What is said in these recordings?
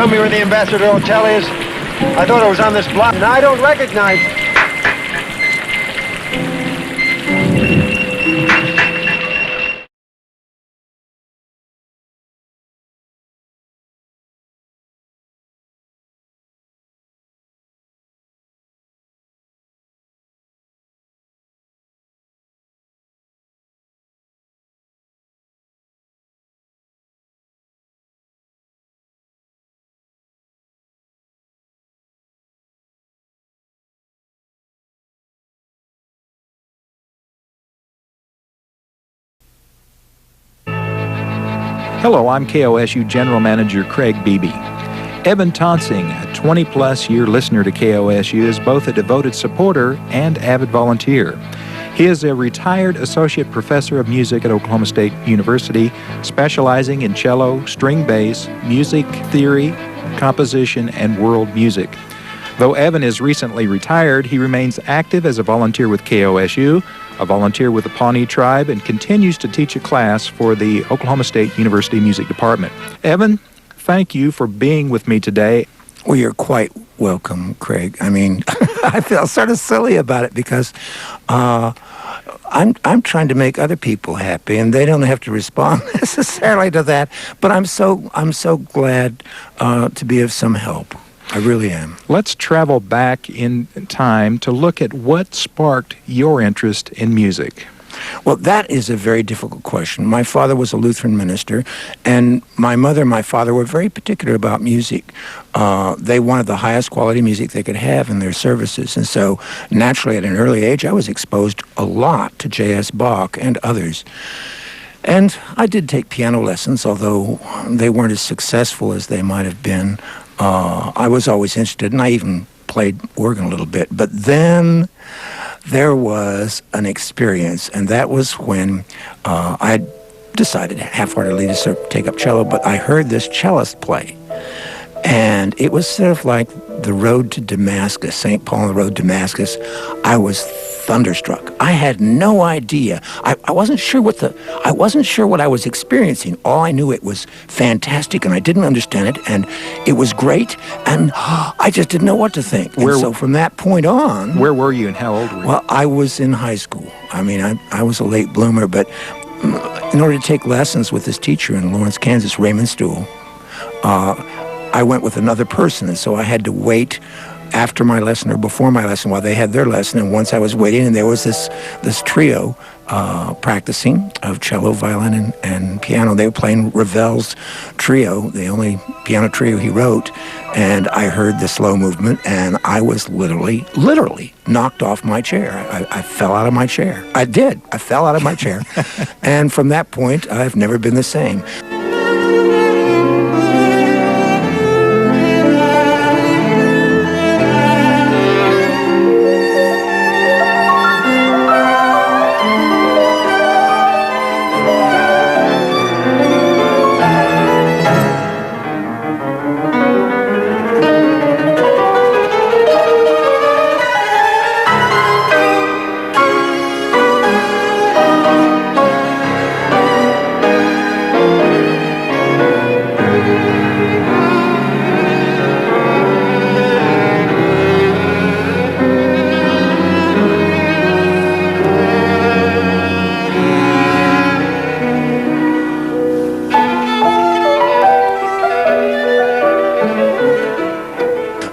tell me where the Ambassador Hotel is? I thought it was on this block, and I don't recognize it. Hello, I'm KOSU General Manager Craig Beebe. Evan Tonsing, a 20-plus year listener to KOSU, is both a devoted supporter and avid volunteer. He is a retired associate professor of music at Oklahoma State University, specializing in cello, string bass, music theory, composition, and world music. Though Evan is recently retired, he remains active as a volunteer with KOSU, a volunteer with the Pawnee Tribe, and continues to teach a class for the Oklahoma State University Music Department. Evan, thank you for being with me today. Well, you're quite welcome, Craig. I mean, I feel sort of silly about it because I'm trying to make other people happy, and they don't have to respond necessarily to that. But I'm so glad to be of some help. I really am. Let's travel back in time to look at what sparked your interest in music. Well, that is a very difficult question. My father was a Lutheran minister, and my mother and my father were very particular about music. They wanted the highest quality music they could have in their services, and so naturally at an early age I was exposed a lot to J.S. Bach and others. And I did take piano lessons, although they weren't as successful as they might have been. I was always interested, and I even played organ a little bit. But then there was an experience, and that was when I decided half-heartedly to take up cello, but I heard this cellist play. And it was sort of like the road to Damascus, St. Paul on the road to Damascus. I was thunderstruck. I had no idea. I wasn't sure what I was experiencing. All I knew, it was fantastic, and I didn't understand it, and it was great, and I just didn't know what to think. And so from that point on... Where were you and how old were you? Well, I was in high school. I mean, I was a late bloomer, but in order to take lessons with this teacher in Lawrence, Kansas, Raymond Stuhl, I went with another person, and so I had to wait after my lesson or before my lesson while they had their lesson. And once I was waiting, and there was this trio practicing of cello, violin, and piano. They were playing Ravel's trio, the only piano trio he wrote, and I heard the slow movement, and I was literally knocked off my chair. I fell out of my chair. I did. I fell out of my chair. And from that point, I've never been the same.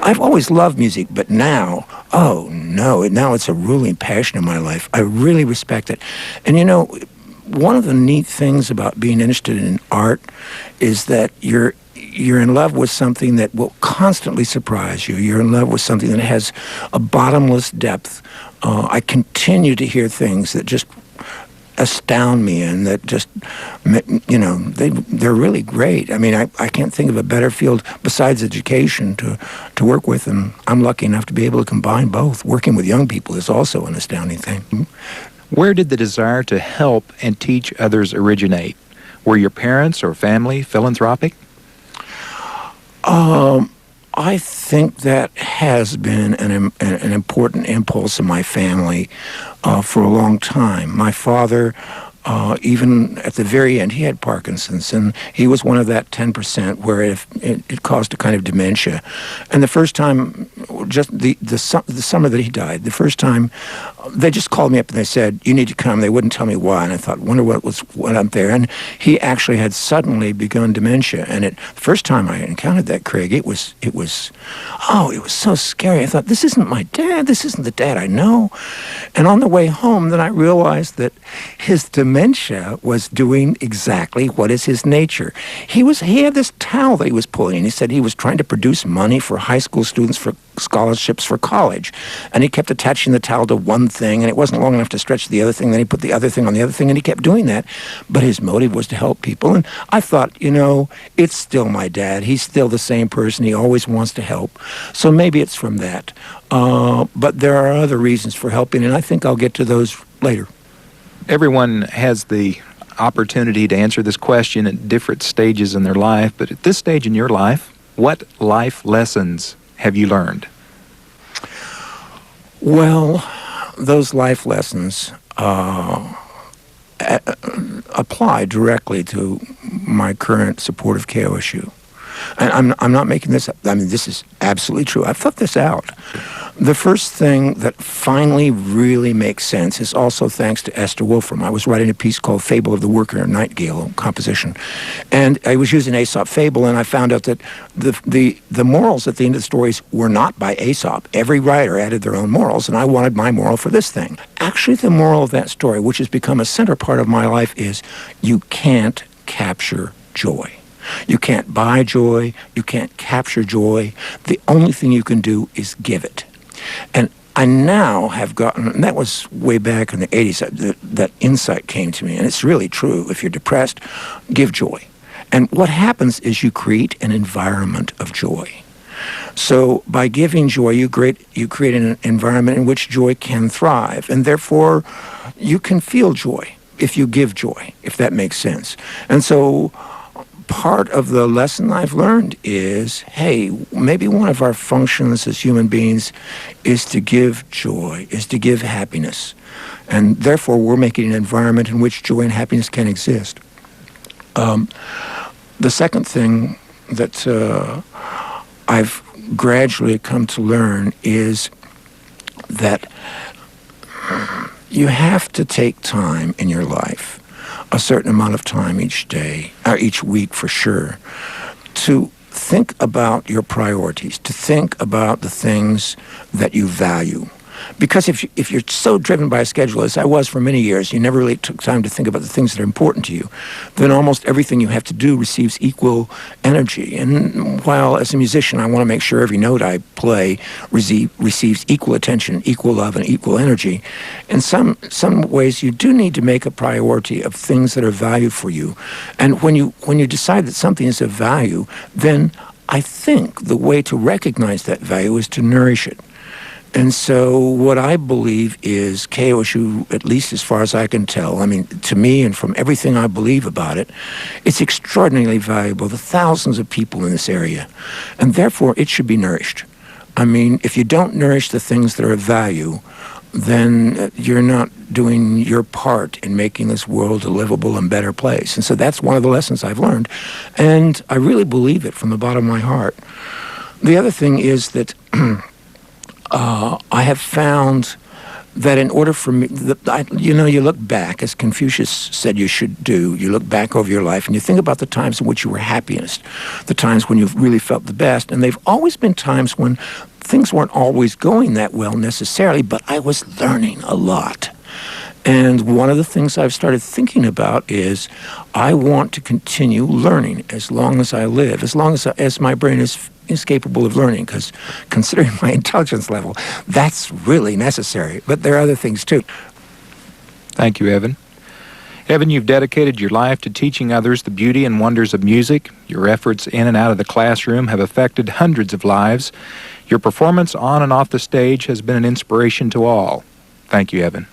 I've always loved music, but now, oh no, now it's a ruling passion in my life. I really respect it. And you know, one of the neat things about being interested in art is that you're in love with something that will constantly surprise you. You're in love with something that has a bottomless depth. I continue to hear things that just astound me, and that just, you know, they're really great. I mean, I can't think of a better field besides education to work with, and I'm lucky enough to be able to combine both. Working with young people is also an astounding thing. Where did the desire to help and teach others originate? Were your parents or family philanthropic? I think that has been an important impulse in my family for a long time. My father even at the very end, he had Parkinson's, and he was one of that 10% where it caused a kind of dementia. And the first time, just the summer that he died, the first time, they just called me up and they said, "You need to come." They wouldn't tell me why, and I thought, wonder what went up there. And he actually had suddenly begun dementia. And the first time I encountered that, Craig, it was so scary. I thought, this isn't my dad. This isn't the dad I know. And on the way home, then I realized that his dementia was doing exactly what is his nature. He had this towel that he was pulling, and he said he was trying to produce money for high school students for scholarships for college. And he kept attaching the towel to one thing, and it wasn't long enough to stretch the other thing. Then he put the other thing on the other thing, and he kept doing that. But his motive was to help people. And I thought, it's still my dad. He's still the same person. He always wants to help. So maybe it's from that. But there are other reasons for helping, and I think I'll get to those later. Everyone has the opportunity to answer this question at different stages in their life, but at this stage in your life, what life lessons have you learned? Well, those life lessons apply directly to my current support of KOSU. And I'm not making this up. I mean, this is absolutely true. I've thought this out. The first thing that finally really makes sense is also thanks to Esther Wolfram. I was writing a piece called Fable of the Worker Nightingale composition. And I was using Aesop fable, and I found out that the morals at the end of the stories were not by Aesop. Every writer added their own morals, and I wanted my moral for this thing. Actually, the moral of that story, which has become a center part of my life, is you can't capture joy. You can't buy joy. You can't capture joy. The only thing you can do is give it. And I now have gotten, and that was way back in the 80s, that insight came to me, and it's really true. If you're depressed, give joy. And what happens is you create an environment of joy. So by giving joy, you create an environment in which joy can thrive, and therefore you can feel joy if you give joy, if that makes sense. And so part of the lesson I've learned is, hey, maybe one of our functions as human beings is to give joy, is to give happiness. And therefore, we're making an environment in which joy and happiness can exist. The second thing that I've gradually come to learn is that you have to take time in your life, a certain amount of time each day, or each week for sure, to think about your priorities, to think about the things that you value. Because if you're so driven by a schedule, as I was for many years, you never really took time to think about the things that are important to you, then almost everything you have to do receives equal energy. And while as a musician I want to make sure every note I play receives equal attention, equal love, and equal energy, in some ways you do need to make a priority of things that are value for you. And when you decide that something is of value, then I think the way to recognize that value is to nourish it. And so what I believe is KOSU, at least as far as I can tell, I mean, to me and from everything I believe about it, it's extraordinarily valuable to thousands of people in this area. And therefore, it should be nourished. I mean, if you don't nourish the things that are of value, then you're not doing your part in making this world a livable and better place. And so that's one of the lessons I've learned. And I really believe it from the bottom of my heart. The other thing is that I have found that in order for me, you look back, as Confucius said you should do, you look back over your life and you think about the times in which you were happiest, the times when you've really felt the best, and they've always been times when things weren't always going that well necessarily, but I was learning a lot. And one of the things I've started thinking about is I want to continue learning as long as I live, as long as my brain is capable of learning, because considering my intelligence level, that's really necessary. But there are other things too. Thank you, Evan. Evan, you've dedicated your life to teaching others the beauty and wonders of music. Your efforts in and out of the classroom have affected hundreds of lives. Your performance on and off the stage has been an inspiration to all. Thank you, Evan.